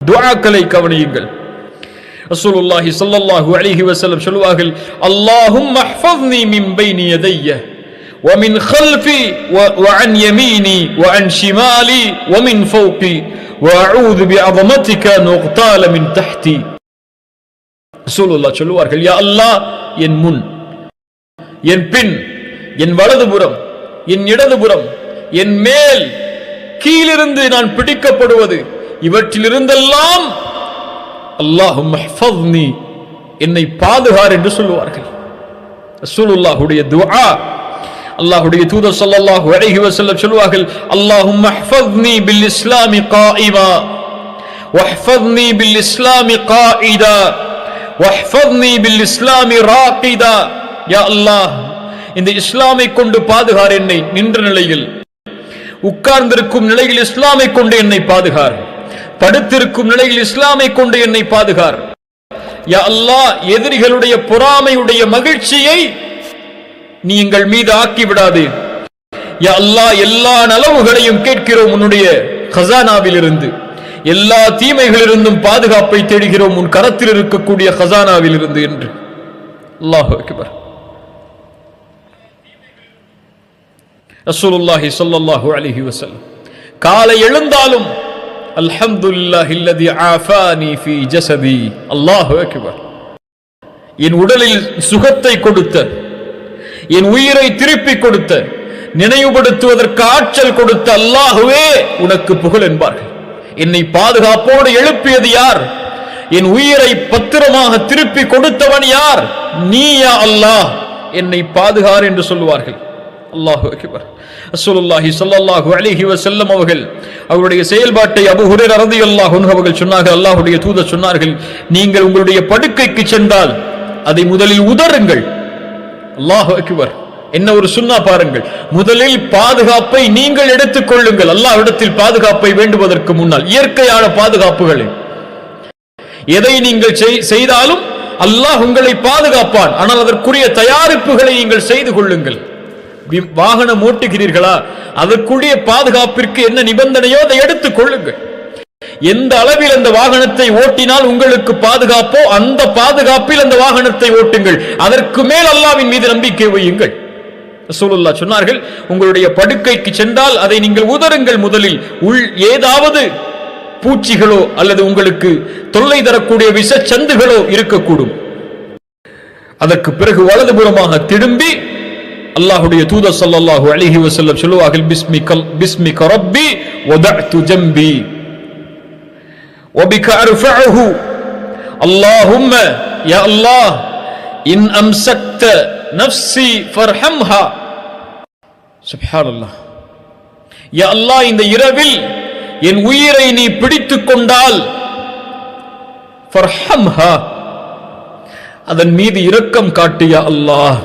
துஆக்களை கவனியுங்கள். ரசூலுல்லாஹி ஸல்லல்லாஹு அலைஹி வஸல்லம் சொல்வார்கள், அல்லாஹும்ம ஹ்ஃபத்னி மின் பைனி யதைய வ மின் خلفي وعن يميني وعن شمالي ومن فوقي واعوذ بعظمتك ان اغتال من تحتي. ரசூலுல்லாஹ் சொல்வார்கள், யா அல்லாஹ், என் முன், என் பின், என் வலதுபுறம், என் இடதுபுறம், என் மேல், கீழிருந்து நான் பிடிக்கப்படுவது, இவற்றிலிருந்தெல்லாம் அல்லாஹும்ம ஹ்ஃபத்னி, என்னை பாதுகார் என்று சொல்வார்கள். ரசூலுல்லாஹுடைய துஆ. அல்லாஹ்வுடைய தூதர் ஸல்லல்லாஹு அலைஹி வஸல்லம் சொல்வார்கள், அல்லாஹும்ம ஹ்ஃபத்னி பில் இஸ்லாமி காயிமா வஹ்ஃபத்னி பில் இஸ்லாமி காயிதா வஹ்ஃபத்னி பில் இஸ்லாமி ராகிதா. யா அல்லாஹ், இந்த இஸ்லாமை கொண்டு பாதுகார் என்னை, நின்ற நிலையில், உட்கார்ந்திருக்கும் நிலையில் இஸ்லாமை கொண்டு என்னை பாதுகார், படுத்திருக்கும் நிலையில் இஸ்லாமை கொண்டு என்னை பாதுகார். யா அல்லாஹ், எதிரிகளுடைய பொறாமையுடைய மகிழ்ச்சியை நீ எங்கள் மீது ஆக்கி விடாதே. யா அல்லாஹ், எல்லா நலவுகளையும் கேட்கிறோம் உன்னுடைய கஸானாவில் இருந்து, எல்லா தீமைகளிலிருந்தும் பாதுகாப்பை தேடுகிறோம் உன் கரத்தில் இருக்கக்கூடிய கஸானாவில் இருந்து என்று. அல்லாஹு அக்பர். ரசூலுல்லாஹி ஸல்லல்லாஹு அலைஹி வஸல்லம் காலை எழுந்தாலும் அல்ஹம்துலில்லாஹில்லதி ஆஃபானி ஃபீ ஜஸதி. அல்லாஹு அக்பர். என் உடலில் சுகத்தை கொடுத்த, என் உயிரை திருப்பி கொடுத்த, நினைவுபடுத்துவதற்கு ஆற்றல் கொடுத்த அல்லாஹுவே உனக்கு புகழ் என்பார்கள். என்னை பாதுகாப்போடு எழுப்பியது யார்? என் உயிரை பத்திரமாக திருப்பி கொடுத்தவன் யார்? நீ யா அல்லாஹ், என்னை பாதுகார் என்று சொல்லுவார்கள். அல்லாஹு அக்பர். ரசூலுல்லாஹி ஸல்லல்லாஹு அலைஹி வஸல்லம் அவருடைய செயல்பாட்டை அபூ ஹுரைரா রাদিয়াল্লাহு அன்ஹு அவர்கள் சொன்னார்கள், அல்லாஹ்வுடைய தூதர் சொன்னார்கள், நீங்கள் உங்களுடைய படுக்கைக்கு சென்றால் அதை முதலில் உதறுங்கள். அல்லாஹு அக்பர். என்ன ஒரு சுன்னா பாருங்கள். முதலில் பாதுகாப்பை நீங்கள் எடுத்துக் கொள்ளுங்கள். அல்லாஹ்விடத்தில் பாதுகாப்பை வேண்டுவதற்கு முன்னால் இயற்கையான பாதுகாப்புகளை எதை நீங்கள் செய்தாலும் அல்லாஹ் உங்களை பாதுகாப்பான். ஆனால் அதற்குரிய தயாரிப்புகளை நீங்கள் செய்து கொள்ளுங்கள். வாகனம் ஓட்டுகிறீர்களா, அதற்குரிய பாதுகாப்பிற்கு என்ன நிபந்தனையோ அதை எடுத்துக் கொள்ளுங்கள். எந்த அளவில் அந்த வாகனத்தை ஓட்டினால் உங்களுக்கு பாதுகாப்போ அந்த பாதுகாப்பில் அந்த வாகனத்தை ஓட்டுங்கள். அதற்கு மேல் அல்லாஹ்வின் மீது நம்பிக்கை வையுங்கள். ரசூலுல்லாஹ் சொன்னார்கள், உங்களுடைய படுக்கைக்கு சென்றால் அதை நீங்கள் உதறுங்கள். முதலில் ஏதாவது பூச்சிகளோ அல்லது உங்களுக்கு தொல்லை தரக்கூடிய விஷச்சந்துகளோ இருக்கக்கூடும். அதற்கு பிறகு வலதுபுறமாக திரும்பி அல்லாஹ்வுடைய தூதர் ஸல்லல்லாஹு அலைஹி வஸல்லம் சொல்லுவார்கள், பிஸ்மிக ரப்பி வதஅது ஜம்பி வபிக அர்ஃபஉஹு. அல்லாஹும்ம, யா அல்லாஹ், இன் அம்சக்த நஃப்ஸி ஃபர்ஹம்ஹா. சுப்ஹானல்லாஹ். யா அல்லாஹ், இந்த இரவில் என் உயிரை நீ பிடித்துக் கொண்டால் ஃபர்ஹம்ஹா, அதன் மீது இரக்கம் காட்டு யா அல்லாஹ்.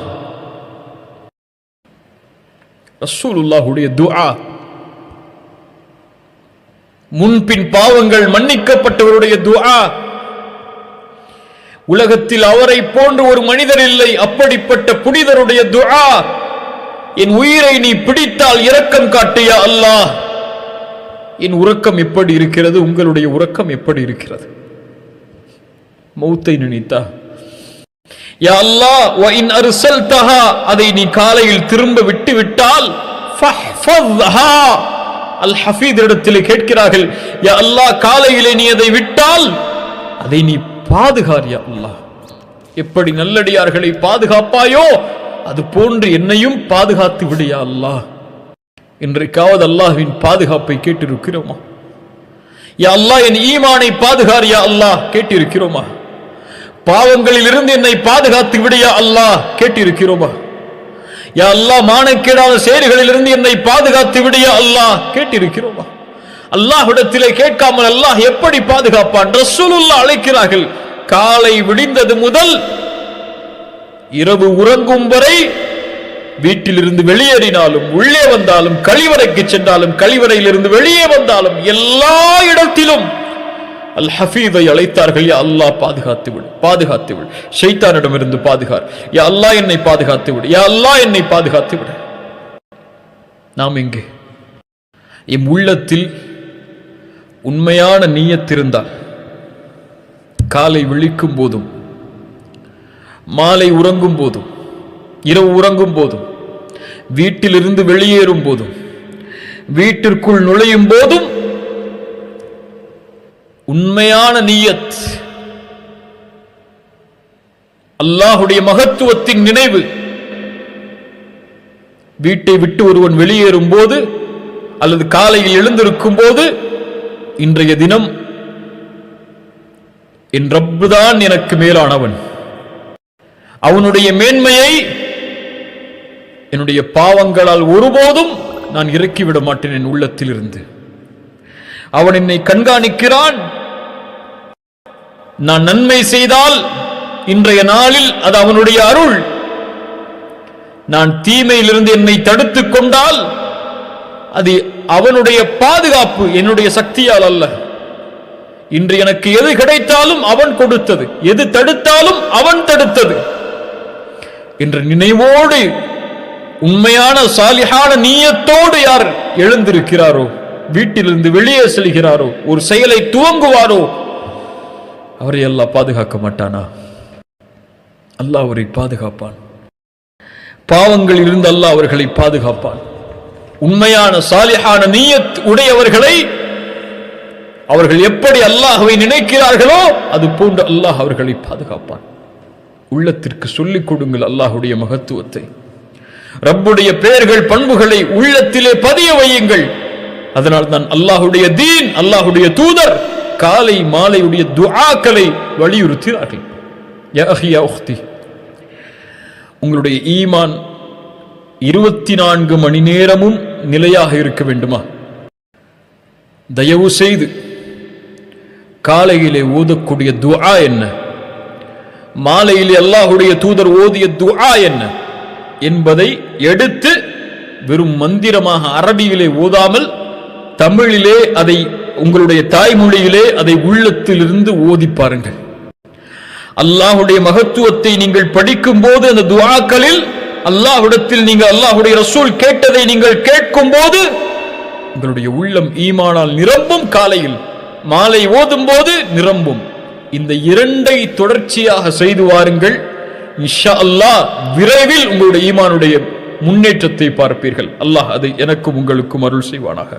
ரசூலுல்லாஹுடைய துஆ. முன்பின் பாவங்கள் மன்னிக்கப்பட்டவருடைய துஆ. உலகத்தில் அவரை போன்று ஒரு மனிதர் இல்லை, அப்படிப்பட்ட புனிதருடைய துஆ. என் உயிரை நீ பிடித்தால் இரக்கம் காட்டு யா அல்லாஹ். என் உறக்கம் எப்படி இருக்கிறது? உங்களுடைய உறக்கம் எப்படி இருக்கிறது? மௌத்தை நினைத்தா? யா அல்லாஹ், வ இன் அர்சல்தஹா, அதை நீ காலையில் திரும்ப விட்டு விட்டால் ஃபஹ்ஃபத்ஹா. அல் ஹஃபீத் இடத்திலே கேட்கிறார்கள், யா அல்லாஹ், காலையிலே நீ அதை விட்டால் அதை நீ பாதுகார் யா அல்லாஹ். எப்படி நல்லடியார்களை பாதுகாப்பாயோ அது போன்று என்னையும் பாதுகாத்து விடு யா அல்லாஹ். இன்றைக்காவது அல்லாஹ்வின் பாதுகாப்பை கேட்டிருக்கிறோமா? யா அல்லாஹ், என் ஈமானை பாதுகார் யா அல்லாஹ் கேட்டிருக்கிறோமா? பாவங்களில் இருந்து என்னை பாதுகாத்து விடு யா அல்லாஹ் கேட்டிருக்கிறோமா? யா அல்லாஹ், மானக்கேடான செயல்களில் இருந்து என்னை பாதுகாத்து விடு யா அல்லாஹ் கேட்டிருக்கிறோமா? அல்லாஹ்விடத்திலே கேட்காமல் அல்லாஹ் எப்படி பாதுகாப்பான்? ரசூலுல்லாஹ் அழைக்கிறார்கள், காலை விடிந்தது முதல் இரவு உறங்கும் வரை வீட்டிலிருந்து வெளியேறினாலும், உள்ளே வந்தாலும், கழிவறைக்கு சென்றாலும், கழிவறையிலிருந்து வெளியே வந்தாலும், எல்லா இடத்திலும் அல் ஹஃபீதை அழைத்தார்கள். யா அல்லாஹ், பாதுகாத்து விடு, பாதுகாத்து விடு, ஷைத்தானிடமிருந்து பாதுகார் யா அல்லாஹ், என்னை பாதுகாத்து விடு, யா அல்லாஹ், என்னை பாதுகாத்து விடு. நாம் எங்கே? எம் உள்ளத்தில் உண்மையான நிய்யத் இருந்தால் காலை விழிக்கும் போதும், மாலை உறங்கும் போதும், இரவு உறங்கும் போதும், வீட்டிலிருந்து வெளியேறும் போதும், வீட்டிற்குள் நுழையும் போதும் உண்மையான நியத், அல்லாஹுடைய மகத்துவத்தின் நினைவு. வீட்டை விட்டு ஒருவன் வெளியேறும் போது அல்லது காலையில் எழுந்திருக்கும் போது, இன்றைய தினம் என் ரப்புதான் எனக்கு மேலானவன், அவனுடைய மேன்மையை என்னுடைய பாவங்களால் ஒருபோதும் நான் இறக்கிவிட மாட்டேன் என் உள்ளத்தில் இருந்து. அவன் என்னை கண்காணிக்கிறான். நான் நன்மை செய்தால் இன்றைய நாளில் அது அவனுடைய அருள். நான் தீமையிலிருந்து என்னை தடுத்துக் கொண்டால் அது அவனுடைய பாதுகாப்பு, என்னுடைய சக்தியால் அல்ல. இன்று எனக்கு எது கிடைத்தாலும் அவன் கொடுத்தது, எது தடுத்தாலும் அவன் தடுத்தது என்ற நினைவோடு, உண்மையான சாலிஹான நீயத்தோடு யார் எழுந்திருக்கிறாரோ, வீட்டிலிருந்து வெளியே செல்கிறாரோ, ஒரு செயலை துவங்குவாரோ, அவரை அல்லாஹ் பாதுகாக்க மாட்டானா? அல்லாஹ் அவரை பாதுகாப்பான். பாவங்களில் இருந்து அல்லாஹ் அவர்களை பாதுகாப்பான். உண்மையான சாலிஹான நீயத் உடையவர்களை அவர்கள் எப்படி அல்லாஹ்வை நினைக்கிறார்களோ அது போன்று அல்லாஹ் அவர்களை பாதுகாப்பான். உள்ளத்திற்கு சொல்லிக் கொடுங்கள் அல்லாஹுடைய மகத்துவத்தை, ரப்புடைய பெயர்கள் பண்புகளை உள்ளத்திலே பதிய வையுங்கள். அதனால் தான் அல்லாஹுடைய தீன், அல்லாஹுடைய தூதர் காலை மாலையுடைய துஆக்களை வலியுறுத்தினார்கள். யா அஹி யா உக்தி, உங்களுடைய ஈமான் 24 மணி நேரமும் நிலையாக இருக்க வேண்டுமா? தயவு செய்து காலையிலே ஓதக்கூடிய துஆ என்ன, மாலையிலே அல்லாஹுடைய தூதர் ஓதிய துஆ என்ன என்பதை எடுத்து வெறும் மந்திரமாக அரபியிலே ஓதாமல் தமிழிலே அதை, உங்களுடைய தாய்மொழியிலே அதை உள்ளத்திலிருந்து ஓதி பாருங்கள். அல்லாஹுடைய மகத்துவத்தை நீங்கள் படிக்கும் போது அந்த துஆக்களில் அல்லாஹ்விடத்தில் நீங்கள் அல்லாஹுடைய ரசூல் கேட்டதை நீங்கள் கேட்கும் போது உங்களுடைய உள்ளம் ஈமானால் நிரம்பும். காலையில் மாலை ஓதும் போது நிரம்பும். இந்த இரண்டை தொடர்ச்சியாக செய்து வாருங்கள். இன்ஷா அல்லாஹ் விரைவில் உங்களுடைய ஈமானுடைய முன்னேற்றத்தை பார்ப்பீர்கள். அல்லாஹ் அதை எனக்கும் உங்களுக்கும் அருள் செய்வானாக.